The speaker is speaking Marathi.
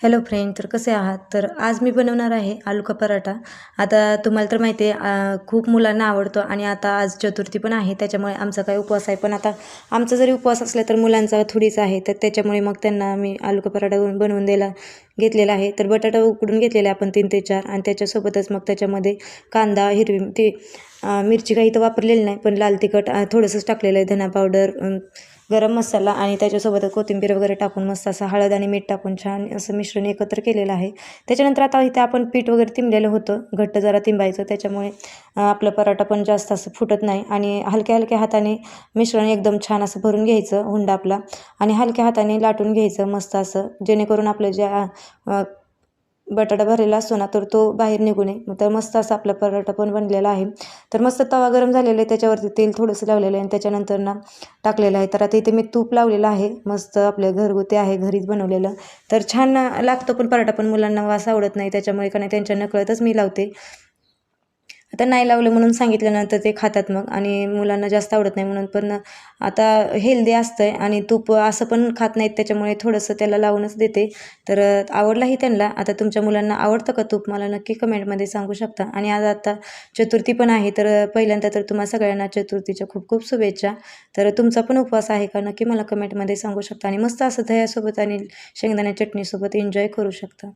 हॅलो फ्रेंड, तर कसे आहात? तर आज मी बनवणार आहे आलू का पराठा. आता तुम्हाला तर माहिती आहे खूप मुलांना आवडतो आणि आता आज चतुर्थी पण आहे, त्याच्यामुळे आमचा काही उपवास आहे. पण आता आमचा जरी उपवास असला तर मुलांचा थोडीच आहे, तर त्याच्यामुळे मग त्यांना मी आलू का पराठा बनवून द्यायला घेतलेला आहे. तर बटाटा उकडून घेतलेला आहे आपण 3 ते 4 आणि त्याच्यासोबतच मग त्याच्यामध्ये कांदा, हिरवी मिरची काही तर वापरलेली नाही, पण लाल तिखट थोडंसंच टाकलेलं आहे, धना पावडर, गरम मसाला आणि त्याच्यासोबत कोथिंबीर वगैरे टाकून मस्त असं हळद आणि मीठ टाकून छान असं मिश्रण एकत्र केलेलं आहे. त्याच्यानंतर आता इथे आपण पीठ वगैरे तिंबलेलं होतं, घट्ट जरा तिंबायचं, त्याच्यामुळे आपला पराठा पण जास्त असं फुटत नाही आणि हलक्या हलक्या हाताने मिश्रण एकदम छान असं भरून घ्यायचं हुंडा आपला आणि हलक्या हाताने लाटून घ्यायचं मस्त असं, जेणेकरून आपलं ज्या बटाटा भरलेला असतो ना, तर तो बाहेर निघू नये. मग तर मस्त असा आपला पराठा पण बनलेला आहे. तर मस्त तवा गरम झालेला आहे, त्याच्यावरती तेल थोडंसं लावलेलं आहे आणि त्याच्यानंतर ना टाकलेलं आहे. तर आता इथे मी तूप लावलेलं आहे, मस्त आपलं घरगुती आहे, घरीच बनवलेलं. तर छान लागतो पण पराठा, पण मुलांना वास आवडत नाही, त्याच्यामुळे का नाही त्यांच्या नकळतच मी लावते. आता नाही लावलं म्हणून सांगितल्यानंतर ते खातात मग आणि मुलांना जास्त आवडत नाही म्हणून. पण आता हेल्दी असतंय आणि तूप असं पण खात नाहीत, त्याच्यामुळे थोडंसं त्याला लावूनच देते. तर आवडलाही त्यांना. आता तुमच्या मुलांना आवडतं का तूप? मला नक्की कमेंटमध्ये सांगू शकता. आणि आज आता चतुर्थी पण आहे, तर पहिल्यांदा तर तुम्हा सगळ्यांना चतुर्थीच्या खूप खूप शुभेच्छा. तर तुमचा पण उपवास आहे का? नक्की मला कमेंटमध्ये सांगू शकता आणि मस्त असं दह्यासोबत आणि शेंगदाणा चटणीसोबत एन्जॉय करू शकता.